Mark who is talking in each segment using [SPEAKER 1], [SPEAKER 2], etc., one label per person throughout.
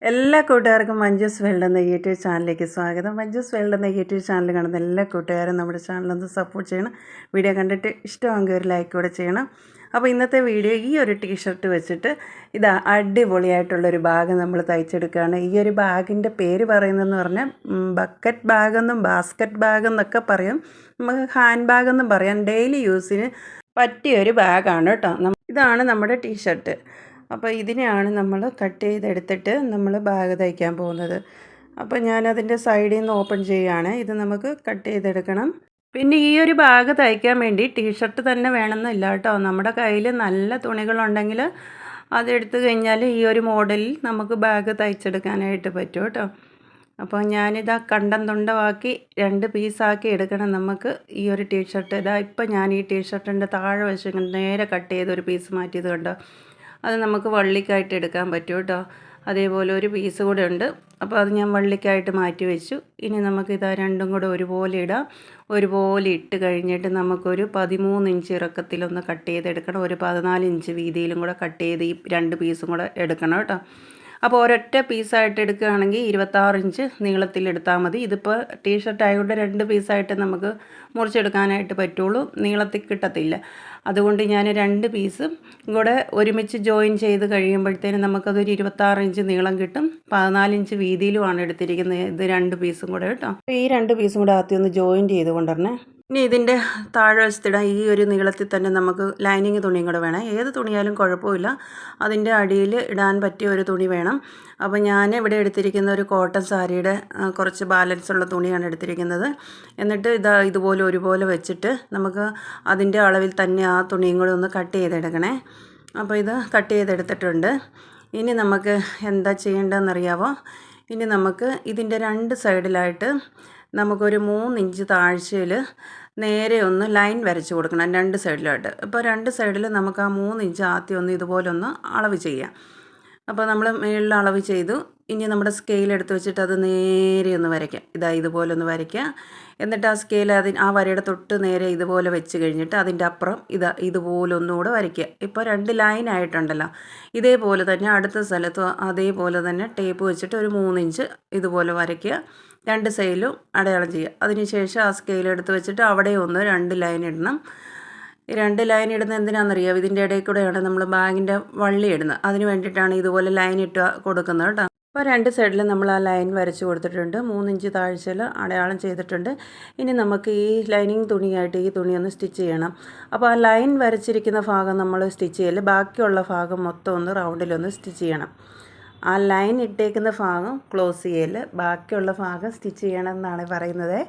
[SPEAKER 1] എല്ലാ കൂട്ടുകാർക്കും മഞ്ജുസ് വേൾഡ് എന്ന യൂട്യൂബ് ചാനലിലേക്ക് സ്വാഗതം. മഞ്ജുസ് വേൾഡ് എന്ന യൂട്യൂബ് ചാനൽ കാണുന്ന എല്ലാ കൂട്ടുകാരും നമ്മുടെ ചാനലൊന്ന് സപ്പോർട്ട് ചെയ്യണം. വീഡിയോ കണ്ടിട്ട് ഇഷ്ടമാണെങ്കിൽ ഒരു ലൈക്ക് കൂടെ ചെയ്യണം. അപ്പോൾ ഇന്നത്തെ വീഡിയോ ഈ ഒരു ടീഷർട്ട് വെച്ചിട്ട് ഇതാ അടിപൊളിയായിട്ടുള്ളൊരു ബാഗ് നമ്മൾ തയ്ച്ചെടുക്കുകയാണ്. ഈ ഒരു ബാഗിൻ്റെ പേര് പറയുന്നതെന്ന് പറഞ്ഞാൽ ബക്കറ്റ് ബാഗെന്നും ബാസ്ക്കറ്റ് ബാഗെന്നൊക്കെ പറയും, നമുക്ക് ഹാൻഡ് ബാഗെന്നും പറയാം. ഡെയിലി യൂസിന് പറ്റിയൊരു ബാഗാണ് കേട്ടോ. ഇതാണ് നമ്മുടെ ടീഷർട്ട്. അപ്പോൾ ഇതിനെയാണ് നമ്മൾ കട്ട് ചെയ്തെടുത്തിട്ട് നമ്മൾ ബാഗ് തയ്ക്കാൻ പോകുന്നത്. അപ്പോൾ ഞാനതിൻ്റെ സൈഡിൽ നിന്ന് ഓപ്പൺ ചെയ്യുകയാണ്. ഇത് നമുക്ക് കട്ട് ചെയ്തെടുക്കണം. പിന്നെ ഈ ഒരു ബാഗ് തയ്ക്കാൻ വേണ്ടി ടീഷർട്ട് തന്നെ വേണമെന്നില്ല കേട്ടോ. നമ്മുടെ കയ്യിൽ നല്ല തുണികളുണ്ടെങ്കിൽ അതെടുത്തു കഴിഞ്ഞാൽ ഈ ഒരു മോഡലിൽ നമുക്ക് ബാഗ് തയ്ച്ചെടുക്കാനായിട്ട് പറ്റും കേട്ടോ. അപ്പോൾ ഞാനിതാ കണ്ടം തുണ്ടമാക്കി 2 പീസാക്കി എടുക്കണം നമുക്ക് ഈ ഒരു ടീഷർട്ട്. ഇതാ ഇപ്പം ഞാൻ ഈ ടീഷർട്ടിൻ്റെ താഴെ വശം നേരെ കട്ട് ചെയ്തൊരു പീസ് മാറ്റിയത് കണ്ടോ. അത് നമുക്ക് വള്ളിക്കായിട്ട് എടുക്കാൻ പറ്റും കേട്ടോ. അതേപോലെ ഒരു പീസ് കൂടെ ഉണ്ട്. അപ്പോൾ അത് ഞാൻ വള്ളിക്കായിട്ട് മാറ്റി വെച്ചു. ഇനി നമുക്കിതാ രണ്ടും കൂടെ ഒരുപോലെ ഇടാം. ഒരുപോലെ ഇട്ട് കഴിഞ്ഞിട്ട് നമുക്കൊരു 13 ഇഞ്ച് ഇറക്കത്തിലൊന്ന് കട്ട് ചെയ്തെടുക്കണം. ഒരു 14 ഇഞ്ച് വീതിയിലും കൂടെ കട്ട് ചെയ്ത് ഈ 2 പീസും കൂടെ എടുക്കണം കേട്ടോ. അപ്പോൾ ഒരൊറ്റ പീസായിട്ട് എടുക്കുകയാണെങ്കിൽ 26 ഇഞ്ച് നീളത്തിലെടുത്താൽ മതി. ഇതിപ്പോൾ ടീഷർട്ട് ആയതുകൊണ്ട് 2 പീസായിട്ട് നമുക്ക് മുറിച്ചെടുക്കാനായിട്ട് പറ്റുള്ളൂ, നീളത്തിൽ കിട്ടത്തില്ല. അതുകൊണ്ട് ഞാൻ 2 പീസും കൂടെ ഒരുമിച്ച് ജോയിൻ ചെയ്ത് കഴിയുമ്പോഴത്തേനും നമുക്കതൊരു 26 ഇഞ്ച് നീളം കിട്ടും. 14 ഇഞ്ച് വീതിയിലുമാണ് എടുത്തിരിക്കുന്നത് ഇത് 2 പീസും കൂടെ കേട്ടോ. അപ്പോൾ ഈ 2 പീസും കൂടെ ആദ്യം ഒന്ന് ജോയിൻ ചെയ്ത് കൊണ്ടുവരണേ. ഇനി ഇതിൻ്റെ താഴെ വശത്തിടാൻ ഈ ഒരു നീളത്തിൽ തന്നെ നമുക്ക് ലൈനിങ് തുണിയും കൂടെ വേണം. ഏത് തുണിയാലും കുഴപ്പമില്ല, അതിൻ്റെ അടിയിൽ ഇടാൻ പറ്റിയ ഒരു തുണി വേണം. അപ്പോൾ ഞാൻ ഇവിടെ എടുത്തിരിക്കുന്ന ഒരു കോട്ടൺ സാരിയുടെ കുറച്ച് ബാലൻസ് ഉള്ള തുണിയാണ് എടുത്തിരിക്കുന്നത്. എന്നിട്ട് ഇതുപോലെ ഒരുപോലെ വെച്ചിട്ട് നമുക്ക് അതിൻ്റെ അളവിൽ തന്നെ ആ തുണിയും കൂടെ ഒന്ന് കട്ട് ചെയ്തെടുക്കണേ. അപ്പോൾ ഇത് കട്ട് ചെയ്തെടുത്തിട്ടുണ്ട്. ഇനി നമുക്ക് എന്താ ചെയ്യേണ്ടതെന്നറിയാമോ? ഇനി നമുക്ക് ഇതിൻ്റെ 2 സൈഡിലായിട്ട് നമുക്കൊരു 3 ഇഞ്ച് താഴ്ചയിൽ നേരെ ഒന്ന് ലൈൻ വരച്ച് കൊടുക്കണം 2 സൈഡിലായിട്ട്. അപ്പോൾ 2 സൈഡിൽ നമുക്ക് ആ 3 ഇഞ്ച് ആദ്യം ഒന്ന് ഇതുപോലെ ഒന്ന് അളവ് ചെയ്യാം. അപ്പോൾ നമ്മൾ മുകളിൽ അളവ് ചെയ്തു. ഇനി നമ്മുടെ സ്കെയിൽ എടുത്ത് വെച്ചിട്ട് അത് നേരെ ഒന്ന് വരയ്ക്കാം. ഇതുപോലെ ഒന്ന് വരയ്ക്കുക. എന്നിട്ട് ആ സ്കെയിൽ ആ വരയുടെ തൊട്ട് നേരെ ഇതുപോലെ വെച്ച് കഴിഞ്ഞിട്ട് അതിൻ്റെ അപ്പുറം ഇതുപോലെ ഒന്നുകൂടെ വരയ്ക്കുക. ഇപ്പോൾ 2 ലൈൻ ആയിട്ടുണ്ടല്ലോ. ഇതേപോലെ തന്നെ അടുത്ത സ്ഥലത്തും അതേപോലെ തന്നെ ടേപ്പ് വെച്ചിട്ട് ഒരു 3 ഇഞ്ച് ഇതുപോലെ വരയ്ക്കുക. 2 സൈഡിലും അടയാളം ചെയ്യുക. അതിനുശേഷം ആ സ്കെയിൽ എടുത്ത് വെച്ചിട്ട് അവിടെ ഒന്ന് 2 ലൈൻ ഇടണം. 2 ലൈൻ ഇടുന്നത് എന്തിനാണെന്നറിയാം? ഇതിൻ്റെ ഇടയിൽ കൂടെയാണ് നമ്മൾ ബാഗിൻ്റെ വള്ളി ഇടുന്നത്. അതിന് വേണ്ടിയിട്ടാണ് ഇതുപോലെ ലൈൻ ഇട്ട് കൊടുക്കുന്നത് കേട്ടോ. അപ്പോൾ 2 സൈഡിലും നമ്മൾ ആ ലൈൻ വരച്ച് കൊടുത്തിട്ടുണ്ട്. 3 ഇഞ്ച് താഴ്ചയിൽ അടയാളം ചെയ്തിട്ടുണ്ട്. ഇനി നമുക്ക് ഈ ലൈനിങ് തുണിയായിട്ട് ഈ തുണി ഒന്ന് സ്റ്റിച്ച് ചെയ്യണം. അപ്പോൾ ആ ലൈൻ വരച്ചിരിക്കുന്ന ഭാഗം നമ്മൾ സ്റ്റിച്ച് ചെയ്യല്, ബാക്കിയുള്ള ഭാഗം മൊത്തം ഒന്ന് റൗണ്ടിലൊന്ന് സ്റ്റിച്ച് ചെയ്യണം. ആ ലൈൻ ഇട്ടേക്കുന്ന ഭാഗം ക്ലോസ് ചെയ്യൽ, ബാക്കിയുള്ള ഭാഗം സ്റ്റിച്ച് ചെയ്യണം എന്നാണ് പറയുന്നത്.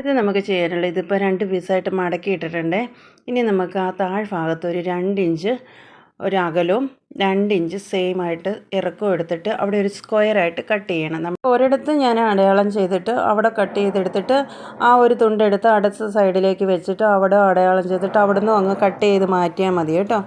[SPEAKER 1] ഇത് നമുക്ക് ചെയ്യാനുള്ളത്, ഇതിപ്പോൾ 2 പീസായിട്ട് മടക്കി ഇട്ടിട്ടുണ്ട്. ഇനി നമുക്ക് ആ താഴ്ഭാഗത്ത് ഒരു 2 ഇഞ്ച് ഒരു അകലവും 2 ഇഞ്ച് സെയിം ആയിട്ട് ഇറക്കവും എടുത്തിട്ട് അവിടെ ഒരു സ്ക്വയറായിട്ട് കട്ട് ചെയ്യണം. നമ്മൾ ഒരിടത്ത് ഞാൻ അടയാളം ചെയ്തിട്ട് അവിടെ കട്ട് ചെയ്തെടുത്തിട്ട് ആ ഒരു തുണ്ടെടുത്ത് അടുത്ത സൈഡിലേക്ക് വെച്ചിട്ട് അവിടെ അടയാളം ചെയ്തിട്ട് അവിടെ നിന്നും അങ്ങ് കട്ട് ചെയ്ത് മാറ്റിയാൽ മതി കേട്ടോ.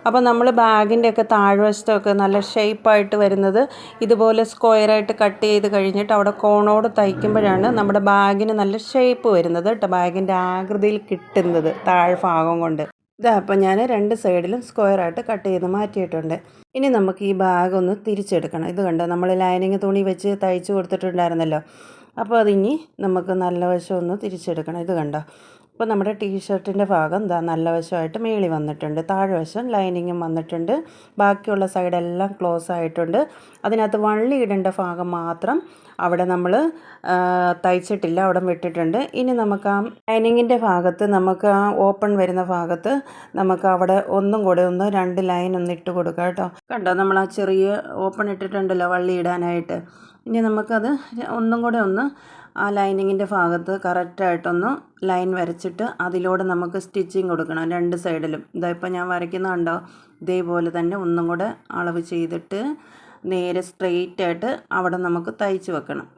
[SPEAKER 1] അപ്പോൾ നമ്മൾ ബാഗിൻ്റെയൊക്കെ താഴ്വശത്തൊക്കെ നല്ല ഷേപ്പായിട്ട് വരുന്നത് ഇതുപോലെ സ്ക്വയറായിട്ട് കട്ട് ചെയ്ത് കഴിഞ്ഞിട്ട് അവിടെ കോണോട് തയ്ക്കുമ്പോഴാണ് നമ്മുടെ ബാഗിന് നല്ല ഷേപ്പ് വരുന്നത് കേട്ടോ, ബാഗിൻ്റെ ആകൃതിയിൽ കിട്ടുന്നത് താഴ്ഭാഗം കൊണ്ട്. അപ്പം ഞാൻ 2 സൈഡിലും സ്ക്വയറായിട്ട് കട്ട് ചെയ്ത് മാറ്റിയിട്ടുണ്ട്. ഇനി നമുക്ക് ഈ ബാഗ് ഒന്ന് തിരിച്ചെടുക്കണം. ഇത് കണ്ടോ, നമ്മൾ ലൈനിങ് തുണി വെച്ച് തയ്ച്ച് കൊടുത്തിട്ടുണ്ടായിരുന്നല്ലോ. അപ്പോൾ അതിനി നമുക്ക് നല്ല വശം ഒന്ന് തിരിച്ചെടുക്കണം. ഇത് കണ്ടോ, ഇപ്പോൾ നമ്മുടെ ടീഷർട്ടിൻ്റെ ഭാഗം ഇതാ നല്ല വശമായിട്ട് മേളി വന്നിട്ടുണ്ട്, താഴ്വശം ലൈനിങ്ങും വന്നിട്ടുണ്ട്, ബാക്കിയുള്ള സൈഡെല്ലാം ക്ലോസ് ആയിട്ടുണ്ട്. അതിനകത്ത് വള്ളി ഇടേണ്ട ഭാഗം മാത്രം അവിടെ നമ്മൾ തയ്ച്ചിട്ടില്ല, അവിടെ വിട്ടിട്ടുണ്ട്. ഇനി നമുക്ക് ആ ലൈനിങ്ങിൻ്റെ ഭാഗത്ത് നമുക്ക് ആ ഓപ്പൺ വരുന്ന ഭാഗത്ത് നമുക്ക് അവിടെ ഒന്നും കൂടെ ഒന്ന് 2 ലൈൻ ഒന്ന് ഇട്ട് കൊടുക്കാം കേട്ടോ. കണ്ടോ, നമ്മൾ ആ ചെറിയ ഓപ്പൺ ഇട്ടിട്ടുണ്ടല്ലോ വള്ളി ഇടാനായിട്ട്. ഇനി നമുക്കത് ഒന്നും കൂടെ ഒന്ന് ആ ലൈനിങ്ങിൻ്റെ ഭാഗത്ത് കറക്റ്റായിട്ടൊന്ന് ലൈൻ വരച്ചിട്ട് അതിലൂടെ നമുക്ക് സ്റ്റിച്ചിങ് കൊടുക്കണം 2 സൈഡിലും. ഇതാ ഇപ്പോൾ ഞാൻ വരയ്ക്കുന്നുണ്ടോ, ഇതേപോലെ തന്നെ ഒന്നും കൂടെ അളവ് ചെയ്തിട്ട് നേരെ സ്ട്രെയിറ്റ് ആയിട്ട് അവിടെ നമുക്ക് തയ്ച്ച് വെക്കണം.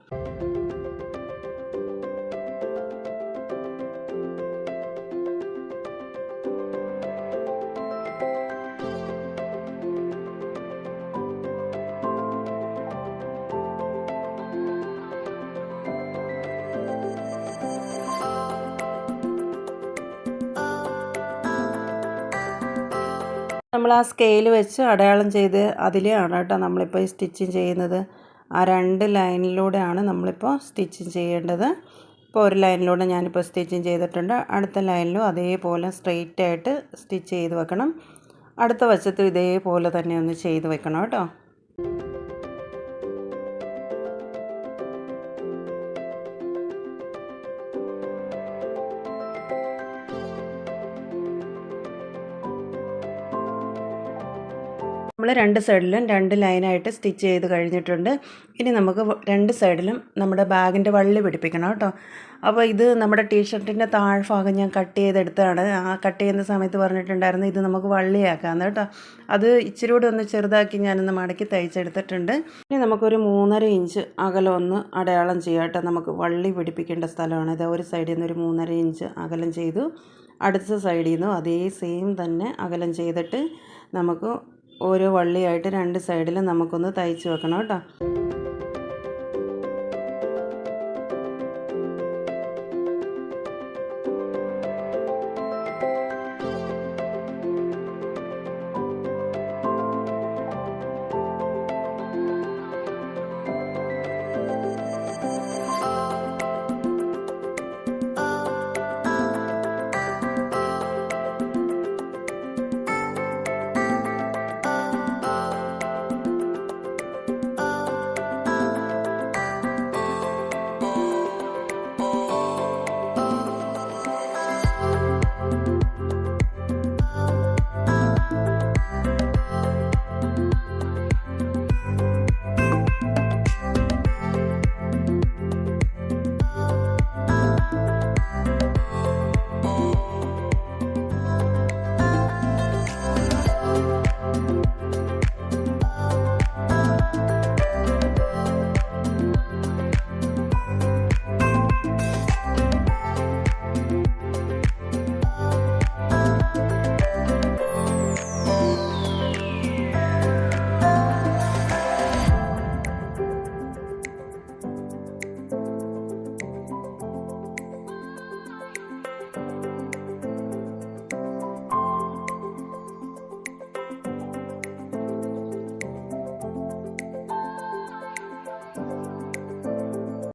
[SPEAKER 1] നമ്മൾ ആ സ്കെയിൽ വെച്ച് അടയാളം ചെയ്ത് അതിലാണ് കേട്ടോ നമ്മളിപ്പോൾ ഈ സ്റ്റിച്ചിങ് ചെയ്യുന്നത്. ആ 2 ലൈനിലൂടെയാണ് നമ്മളിപ്പോൾ സ്റ്റിച്ചിങ് ചെയ്യേണ്ടത്. ഇപ്പോൾ ഒരു ലൈനിലൂടെ ഞാനിപ്പോൾ സ്റ്റിച്ചിങ് ചെയ്തിട്ടുണ്ട്. അടുത്ത ലൈനിലും അതേപോലെ സ്ട്രെയിറ്റ് ആയിട്ട് സ്റ്റിച്ച് ചെയ്ത് വെക്കണം. അടുത്ത വശത്തും ഇതേപോലെ തന്നെ ഒന്ന് ചെയ്ത് വെക്കണം കേട്ടോ. നമ്മൾ 2 സൈഡിലും 2 ലൈനായിട്ട് സ്റ്റിച്ച് ചെയ്ത് കഴിഞ്ഞിട്ടുണ്ട്. ഇനി നമുക്ക് 2 സൈഡിലും നമ്മുടെ ബാഗിൻ്റെ വള്ളി പിടിപ്പിക്കണം കേട്ടോ. അപ്പോൾ ഇത് നമ്മുടെ ടീഷർട്ടിൻ്റെ താഴ്ഭാഗം ഞാൻ കട്ട് ചെയ്തെടുത്താണ്. ആ കട്ട് ചെയ്യുന്ന സമയത്ത് പറഞ്ഞിട്ടുണ്ടായിരുന്നു ഇത് നമുക്ക് വള്ളിയാക്കാമെന്ന് കേട്ടോ. അത് ഇച്ചിരി കൂടെ ഒന്ന് ചെറുതാക്കി ഞാനൊന്ന് മടക്കി തയ്ച്ചെടുത്തിട്ടുണ്ട്. ഇനി നമുക്കൊരു 3.5 ഇഞ്ച് അകലം ഒന്ന് അടയാളം ചെയ്യാം കേട്ടോ. നമുക്ക് വള്ളി പിടിപ്പിക്കേണ്ട സ്ഥലമാണ് ഇത്. ഒരു സൈഡിൽ നിന്ന് ഒരു 3.5 ഇഞ്ച് അകലം ചെയ്തു. അടുത്ത സൈഡിൽ നിന്നും അതേ സെയിം തന്നെ അകലം ചെയ്തിട്ട് നമുക്ക് ഓരോ വള്ളിയായിട്ട് 2 സൈഡിലും നമുക്കൊന്ന് തയ്ച്ച് വെക്കണം കേട്ടോ.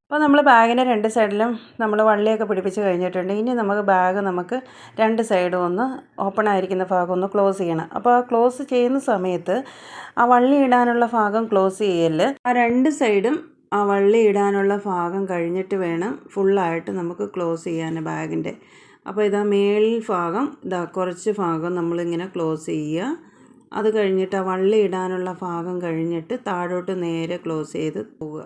[SPEAKER 1] അപ്പോൾ നമ്മൾ ബാഗിൻ്റെ 2 സൈഡിലും നമ്മൾ വള്ളിയൊക്കെ പിടിപ്പിച്ച് കഴിഞ്ഞിട്ടുണ്ട്. ഇനി നമുക്ക് ബാഗ് 2 സൈഡും ഒന്ന് ഓപ്പൺ ആയിരിക്കുന്ന ഭാഗം ഒന്ന് ക്ലോസ് ചെയ്യണം. അപ്പോൾ ആ ക്ലോസ് ചെയ്യുന്ന സമയത്ത് ആ വള്ളി ഇടാനുള്ള ഭാഗം ക്ലോസ് ചെയ്യല്. ആ 2 സൈഡും ആ വള്ളി ഇടാനുള്ള ഭാഗം കഴിഞ്ഞിട്ട് വേണം ഫുള്ളായിട്ട് നമുക്ക് ക്ലോസ് ചെയ്യാൻ ബാഗിൻ്റെ. അപ്പോൾ ഇതാ മേളിൽ ഭാഗം ഇതാ കുറച്ച് ഭാഗം നമ്മളിങ്ങനെ ക്ലോസ് ചെയ്യുക. അത് കഴിഞ്ഞിട്ട് ആ വള്ളി ഇടാനുള്ള ഭാഗം കഴിഞ്ഞിട്ട് താഴോട്ട് നേരെ ക്ലോസ് ചെയ്ത് പോവുക.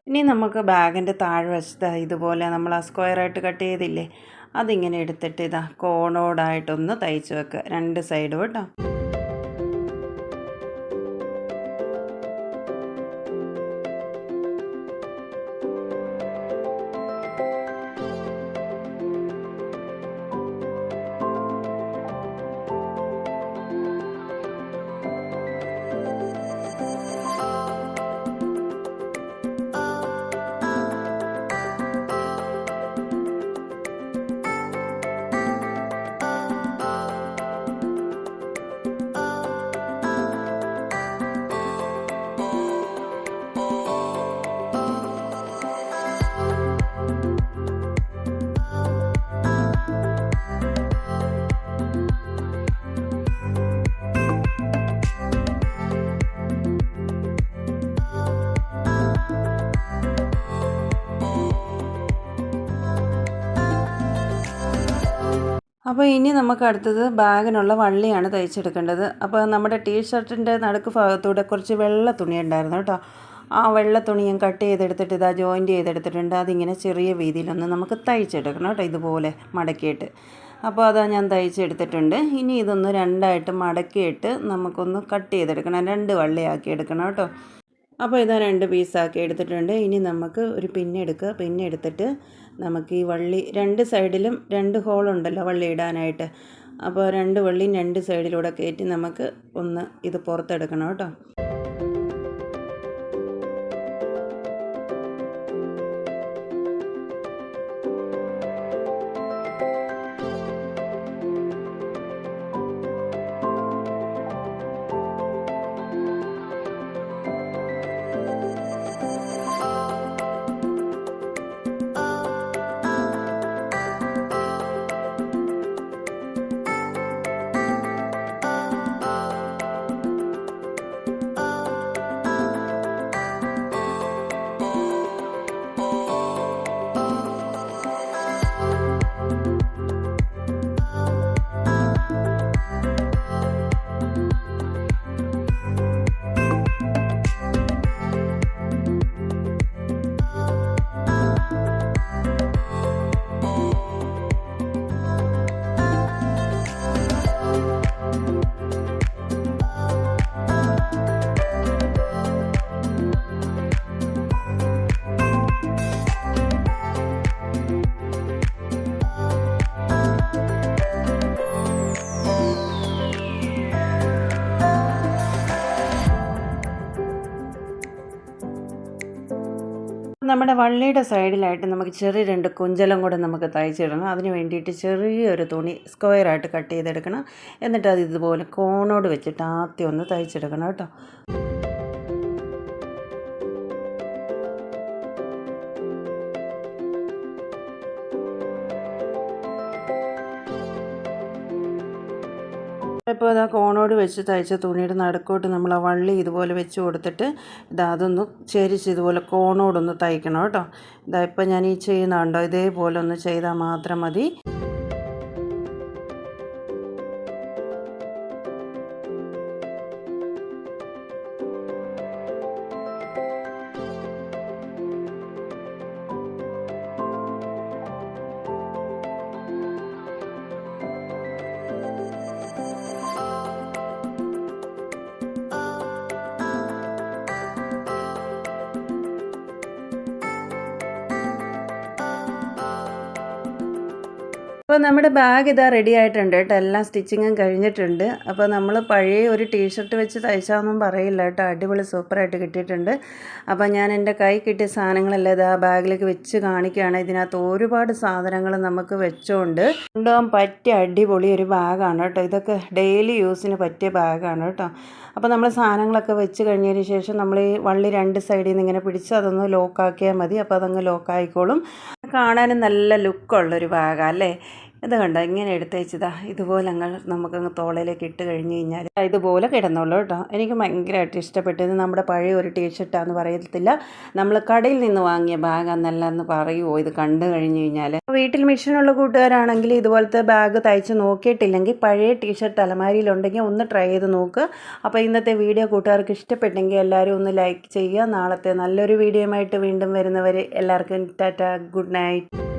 [SPEAKER 1] ഇനി നമുക്ക് ബാഗിൻ്റെ താഴ്വശത്ത് ഇതുപോലെ നമ്മൾ ആ സ്ക്വയറായിട്ട് കട്ട് ചെയ്തില്ലേ, അതിങ്ങനെ എടുത്തിട്ട് ഇതാ കോണോടായിട്ടൊന്ന് തയ്ച്ച് വെക്കുക 2 സൈഡും കേട്ടോ. അപ്പോൾ ഇനി നമുക്ക് അടുത്തത് ബാഗിനുള്ള വള്ളിയാണ് തയ്ച്ചെടുക്കേണ്ടത്. അപ്പോൾ നമ്മുടെ ടീഷർട്ടിൻ്റെ നടുക്ക് ഭാഗത്തൂടെ കുറച്ച് വെള്ള തുണി ഉണ്ടായിരുന്നു കേട്ടോ. ആ വെള്ള തുണി ഞാൻ കട്ട് ചെയ്തെടുത്തിട്ട് ഇതാ ജോയിൻറ്റ് ചെയ്തെടുത്തിട്ടുണ്ട്. അതിങ്ങനെ ചെറിയ വീതിയിലൊന്ന് നമുക്ക് തയ്ച്ചെടുക്കണം കേട്ടോ, ഇതുപോലെ മടക്കിയിട്ട്. അപ്പോൾ അതാ ഞാൻ തയ്ച്ചെടുത്തിട്ടുണ്ട്. ഇനി ഇതൊന്ന് രണ്ടായിട്ട് മടക്കിയിട്ട് നമുക്കൊന്ന് കട്ട് ചെയ്തെടുക്കണം, 2 വള്ളിയാക്കി എടുക്കണം കേട്ടോ. അപ്പോൾ ഇതാ 2 പീസാക്കി എടുത്തിട്ടുണ്ട്. ഇനി നമുക്ക് ഒരു പിന്നെടുക്കുക. പിന്നെടുത്തിട്ട് നമുക്ക് ഈ വള്ളി 2 സൈഡിലും 2 ഹോളുണ്ടല്ലോ വള്ളി ഇടാനായിട്ട്. അപ്പോൾ 2 വള്ളിയും 2 സൈഡിലൂടെ കയറ്റി നമുക്ക് ഒന്ന് ഇത് പുറത്തെടുക്കണം കേട്ടോ. നമ്മുടെ വള്ളിയുടെ സൈഡിലായിട്ട് നമുക്ക് ചെറിയ 2 കുഞ്ചലം കൂടെ നമുക്ക് തയ്ച്ചിടണം. അതിന് വേണ്ടിയിട്ട് ചെറിയൊരു തുണി സ്ക്വയറായിട്ട് കട്ട് ചെയ്തെടുക്കണം. എന്നിട്ട് അത് ഇതുപോലെ കോണോട് വെച്ചിട്ട് ആദ്യം ഒന്ന് തയ്ച്ചെടുക്കണം കേട്ടോ. ഇപ്പോൾ ഇതാ കോണോട് വെച്ച് തയ്ച്ച തുണിയുടെ നടുക്കോട്ട് നമ്മൾ ആ വള്ളി ഇതുപോലെ വെച്ച് കൊടുത്തിട്ട് അതൊന്ന് ചെരിച്ച് ഇതുപോലെ കോണോടൊന്ന് തയ്ക്കണം കേട്ടോ. ഇതാ ഇപ്പോൾ ഞാൻ ഈ ചെയ്യുന്നുണ്ടോ, ഇതേപോലെ ഒന്ന് ചെയ്താൽ മാത്രം മതി. അപ്പോൾ നമ്മുടെ ബാഗ് ഇതാ റെഡി ആയിട്ടുണ്ട് കേട്ടോ. എല്ലാം സ്റ്റിച്ചിങ്ങും കഴിഞ്ഞിട്ടുണ്ട്. അപ്പോൾ നമ്മൾ പഴയ ഒരു ടീഷർട്ട് വെച്ച് തയ്ച്ചാന്നും പറയില്ല കേട്ടോ, അടിപൊളി സൂപ്പറായിട്ട് കിട്ടിയിട്ടുണ്ട്. അപ്പോൾ ഞാൻ എൻ്റെ കൈ കിട്ടിയ സാധനങ്ങളെല്ലാം ഇതാ ബാഗിലേക്ക് വെച്ച് കാണിക്കുകയാണ്. ഇതിനകത്ത് ഒരുപാട് സാധനങ്ങൾ നമുക്ക് വെച്ചുകൊണ്ട് കൊണ്ടുപോകാൻ പറ്റിയ അടിപൊളി ഒരു ബാഗാണ് കേട്ടോ. ഇതൊക്കെ ഡെയിലി യൂസിന് പറ്റിയ ബാഗാണ് കേട്ടോ. അപ്പോൾ നമ്മൾ സാധനങ്ങളൊക്കെ വെച്ച് കഴിഞ്ഞതിന് ശേഷം നമ്മൾ ഈ വള്ളി 2 സൈഡിൽ നിന്ന് ഇങ്ങനെ പിടിച്ച് അതൊന്ന് ലോക്കാക്കിയാൽ മതി. അപ്പോൾ അതങ്ങ് ലോക്കായിക്കോളും. കാണാനും നല്ല ലുക്കുള്ളൊരു ബാഗാണ് അല്ലേ. ഇത് കണ്ടോ, ഇങ്ങനെ എടുത്ത് വെച്ചതാ ഇതുപോലെ നമുക്കങ്ങ് തോളയിലേക്ക് ഇട്ട് കഴിഞ്ഞ് കഴിഞ്ഞാൽ ഇതുപോലെ കിടന്നുള്ളൂ കേട്ടോ. എനിക്ക് ഭയങ്കരമായിട്ട് ഇഷ്ടപ്പെട്ടത്. നമ്മുടെ പഴയ ഒരു ടീഷർട്ടാന്ന് പറയത്തില്ല, നമ്മൾ കടയിൽ നിന്ന് വാങ്ങിയ ബാഗാന്നല്ല എന്ന് പറയുമോ ഇത് കണ്ടു കഴിഞ്ഞ് കഴിഞ്ഞാൽ. വീട്ടിൽ മെഷീനുള്ള കൂട്ടുകാരാണെങ്കിൽ ഇതുപോലത്തെ ബാഗ് തയ്ച്ച് നോക്കിയിട്ടില്ലെങ്കിൽ പഴയ ടീഷർട്ട് അലമാരിയിലുണ്ടെങ്കിൽ ഒന്ന് ട്രൈ ചെയ്ത് നോക്കുക. അപ്പോൾ ഇന്നത്തെ വീഡിയോ കൂട്ടുകാർക്ക് ഇഷ്ടപ്പെട്ടെങ്കിൽ എല്ലാവരും ഒന്ന് ലൈക്ക് ചെയ്യുക. നാളത്തെ നല്ലൊരു വീഡിയോയുമായിട്ട് വീണ്ടും വരുന്നവരെ എല്ലാവർക്കും ടാറ്റ, ഗുഡ് നൈറ്റ്.